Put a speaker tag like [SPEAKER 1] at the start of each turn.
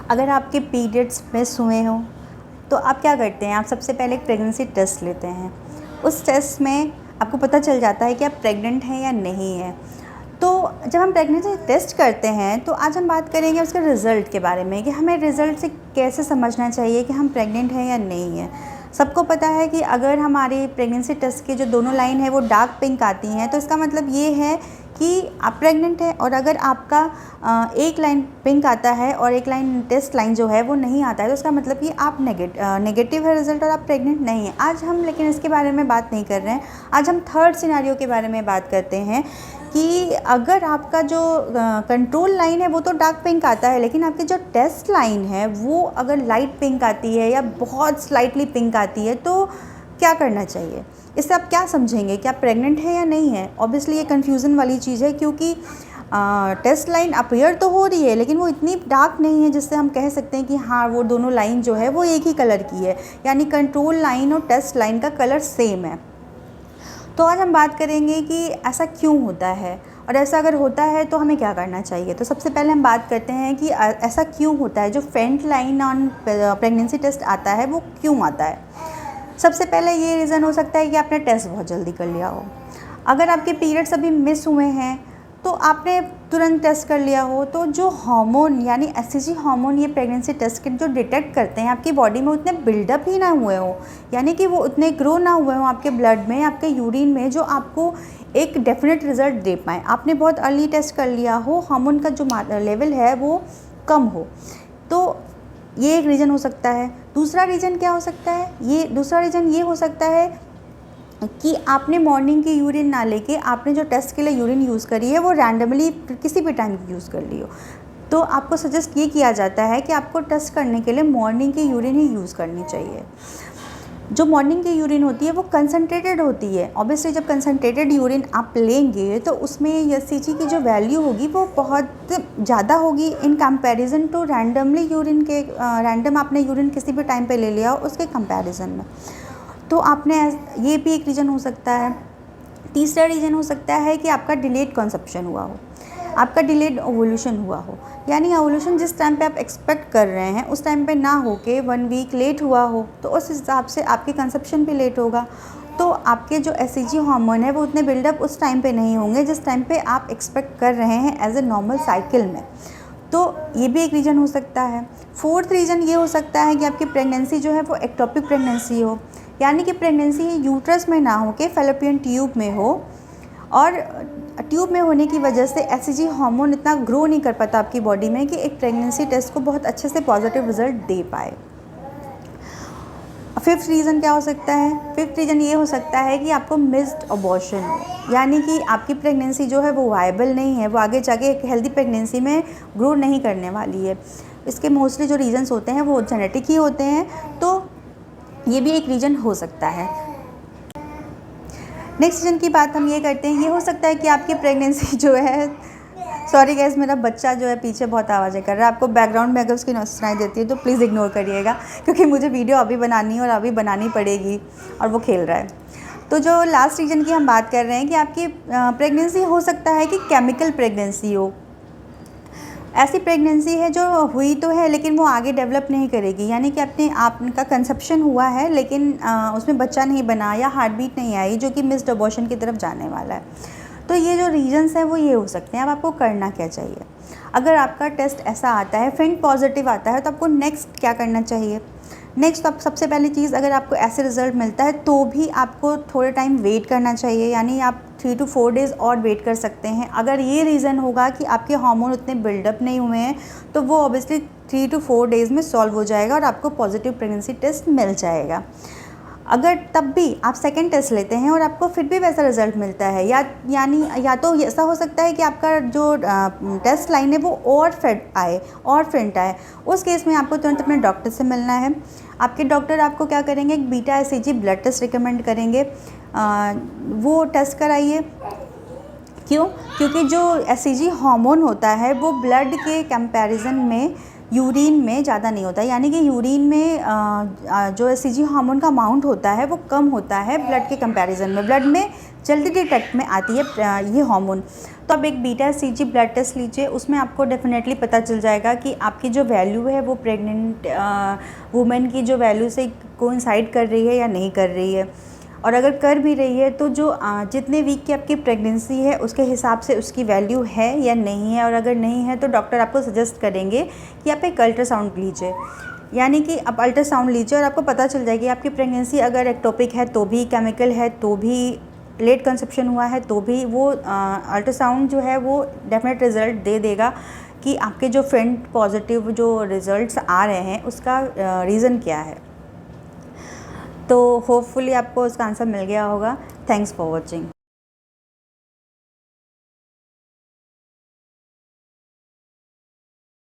[SPEAKER 1] अगर आपके periods miss हुए हों तो आप क्या करते हैं, आप सबसे पहले एक प्रेगनेंसी टेस्ट लेते हैं। उस टेस्ट में आपको पता चल जाता है कि आप प्रेग्नेंट हैं या नहीं हैं। तो जब हम प्रेगनेंसी टेस्ट करते हैं तो आज हम बात करेंगे उसके रिज़ल्ट के बारे में कि हमें रिज़ल्ट से कैसे समझना चाहिए कि हम प्रेग्नेंट हैं या नहीं हैं। सबको पता है कि अगर हमारी प्रेगनेंसी टेस्ट के जो दोनों लाइन है वो डार्क पिंक आती हैं तो इसका मतलब ये है कि आप प्रेग्नेंट हैं। और अगर आपका एक लाइन पिंक आता है और एक लाइन टेस्ट लाइन जो है वो नहीं आता है तो इसका मतलब कि आप नेगेटिव है रिज़ल्ट और आप प्रेग्नेंट नहीं हैं। आज हम लेकिन इसके बारे में बात नहीं कर रहे हैं। आज हम थर्ड सिनेरियो के बारे में बात करते हैं कि अगर आपका जो कंट्रोल लाइन है वो तो डार्क पिंक आता है, लेकिन आपकी जो टेस्ट लाइन है वो अगर लाइट पिंक आती है या बहुत स्लाइटली पिंक आती है तो क्या करना चाहिए। इससे आप क्या समझेंगे कि आप प्रेग्नेंट हैं या नहीं है। ऑब्वियसली ये कन्फ्यूज़न वाली चीज़ है क्योंकि टेस्ट लाइन अपीयर तो हो रही है लेकिन वो इतनी डार्क नहीं है जिससे हम कह सकते हैं कि हाँ वो दोनों लाइन जो है वो एक ही कलर की है, यानी कंट्रोल लाइन और टेस्ट लाइन का कलर सेम है। तो आज हम बात करेंगे कि ऐसा क्यों होता है और ऐसा अगर होता है तो हमें क्या करना चाहिए। तो सबसे पहले हम बात करते हैं कि ऐसा क्यों होता है, जो front line on pregnancy test आता है वो क्यों आता है। सबसे पहले ये रीज़न हो सकता है कि आपने टेस्ट बहुत जल्दी कर लिया हो। अगर आपके पीरियड्स अभी मिस हुए हैं तो आपने तुरंत टेस्ट कर लिया हो तो जो हार्मोन यानी एससीजी हार्मोन ये प्रेगनेंसी टेस्ट किट जो डिटेक्ट करते हैं आपकी बॉडी में उतने बिल्डअप ही ना हुए हो, यानी कि वो उतने ग्रो ना हुए हों आपके ब्लड में, आपके यूरिन में, जो आपको एक डेफिनेट रिजल्ट दे पाएँ। आपने बहुत अर्ली टेस्ट कर लिया हो, हार्मोन का जो लेवल है वो कम हो, तो ये एक रीज़न हो सकता है। दूसरा रीज़न क्या हो सकता है, दूसरा रीज़न ये हो सकता है कि आपने मॉर्निंग की यूरिन ना लेके आपने जो टेस्ट के लिए यूरिन यूज़ करी है वो रैंडमली किसी भी टाइम यूज़ कर ली हो। तो आपको सजेस्ट ये किया जाता है कि आपको टेस्ट करने के लिए मॉर्निंग की यूरिन ही यूज़ करनी चाहिए। जो मॉर्निंग की यूरिन होती है वो कंसनट्रेटेड होती है। ऑब्वियसली जब कंसनट्रेटेड यूरिन आप लेंगे तो उसमें एससीजी की जो वैल्यू होगी वो बहुत ज़्यादा होगी in comparison to randomly urine के रैंडम आपने यूरिन किसी भी टाइम पे ले लिया हो उसके कंपैरिजन में। तो आपने ये भी एक रीज़न हो सकता है। तीसरा रीज़न हो सकता है कि आपका डिलेड कंसेप्शन हुआ हो, आपका डिलेड ओवुलेशन हुआ हो, यानी ओवुलेशन जिस टाइम पे आप एक्सपेक्ट कर रहे हैं उस टाइम पे ना हो के 1 वीक लेट हुआ हो तो उस हिसाब से आपके कंसेप्शन भी लेट होगा। तो आपके जो एससीजी हार्मोन है वो उतने बिल्डअप उस टाइम पे नहीं होंगे जिस टाइम पे आप एक्सपेक्ट कर रहे हैं एज ए नॉर्मल साइकिल में। तो ये भी एक रीज़न हो सकता है। फोर्थ रीज़न ये हो सकता है कि आपकी प्रेगनेंसी जो है वो एक्टोपिक प्रेगनेंसी हो, यानी कि प्रेगनेंसी यूट्रस में ना हो के फैलोपियन ट्यूब में हो, और ट्यूब में होने की वजह से एससीजी हार्मोन इतना ग्रो नहीं कर पाता आपकी बॉडी में कि एक प्रेगनेंसी टेस्ट को बहुत अच्छे से पॉजिटिव रिजल्ट दे पाए। फिफ्थ रीज़न क्या हो सकता है, फिफ्थ रीज़न ये हो सकता है कि आपको मिस्ड अबॉर्शन हो, यानी कि आपकी प्रेगनेंसी जो है वो वायबल नहीं है, वो आगे जाके एक हेल्दी प्रेगनेंसी में ग्रो नहीं करने वाली है। इसके मोस्टली जो रीज़न्स होते हैं वो जेनेटिक ही होते हैं, तो ये भी एक रीज़न हो सकता है। नेक्स्ट रीज़न की बात हम ये करते हैं, ये हो सकता है कि आपकी प्रेगनेंसी जो है, सॉरी गैस मेरा बच्चा जो है पीछे बहुत आवाज़ें कर रहा है, आपको बैकग्राउंड में अगर उसकी नॉइस सुनाई देती है तो प्लीज़ इग्नोर करिएगा क्योंकि मुझे वीडियो अभी बनानी है और अभी बनानी पड़ेगी और वो खेल रहा है। तो जो लास्ट रीज़न की हम बात कर रहे हैं कि आपकी प्रेगनेंसी हो सकता है कि केमिकल प्रेगनेंसी हो, ऐसी प्रेगनेंसी है जो हुई तो है लेकिन वो आगे डेवलप नहीं करेगी, यानी कि आपका कंसेप्शन हुआ है लेकिन उसमें बच्चा नहीं बना या हार्ट बीट नहीं आई जो कि मिस्ड अबॉर्शन की तरफ जाने वाला है। तो ये जो रीजंस हैं वो ये हो सकते हैं। अब आपको करना क्या चाहिए, अगर आपका टेस्ट ऐसा आता है फ्रंट पॉजिटिव आता है तो आपको नेक्स्ट क्या करना चाहिए। नेक्स्ट आप सबसे पहली चीज़, अगर आपको ऐसे रिज़ल्ट मिलता है तो भी आपको थोड़े टाइम वेट करना चाहिए, यानी आप 3 to 4 डेज़ और वेट कर सकते हैं। अगर ये रीज़न होगा कि आपके हार्मोन उतने बिल्डअप नहीं हुए हैं तो वो ऑब्वियसली 3 to 4 डेज़ में सॉल्व हो जाएगा और आपको पॉजिटिव प्रेगनेंसी टेस्ट मिल जाएगा। अगर तब भी आप सेकंड टेस्ट लेते हैं और आपको फिर भी वैसा रिज़ल्ट मिलता है या तो ऐसा हो सकता है कि आपका जो टेस्ट लाइन है वो और फ्रंट आए, उस केस में आपको तुरंत अपने डॉक्टर से मिलना है। आपके डॉक्टर आपको क्या करेंगे, एक beta HCG blood test recommend करेंगे, वो टेस्ट कराइए। क्यों? क्योंकि जो एससीजी हार्मोन होता है वो ब्लड के कंपैरिजन में यूरिन में ज़्यादा नहीं होता, यानी कि यूरिन में जो एससीजी हार्मोन का अमाउंट होता है वो कम होता है ब्लड के कंपैरिजन में। ब्लड में जल्दी डिटेक्ट में आती है ये हार्मोन। तो आप एक बीटा CG ब्लड टेस्ट लीजिए, उसमें आपको डेफिनेटली पता चल जाएगा कि आपकी जो वैल्यू है वो प्रेग्नेंट वुमेन की जो वैल्यू से कोइंसाइड कर रही है या नहीं कर रही है। और अगर कर भी रही है तो जो जितने वीक की आपकी प्रेगनेंसी है उसके हिसाब से उसकी वैल्यू है या नहीं है, और अगर नहीं है तो डॉक्टर आपको सजेस्ट करेंगे कि आप एक अल्ट्रासाउंड लीजिए। यानी कि आप अल्ट्रासाउंड लीजिए और आपको पता चल जाएगी आपकी प्रेगनेंसी अगर एक्टोपिक है तो भी, केमिकल है तो भी, लेट कंसेप्शन हुआ है तो भी, वो अल्ट्रासाउंड जो है वो डेफिनेट रिज़ल्ट दे देगा कि आपके जो फ्रेंड पॉजिटिव जो रिज़ल्ट्स आ रहे हैं उसका रीज़न क्या है। तो होपफुली आपको उसका आंसर मिल गया होगा। Thanks for watching.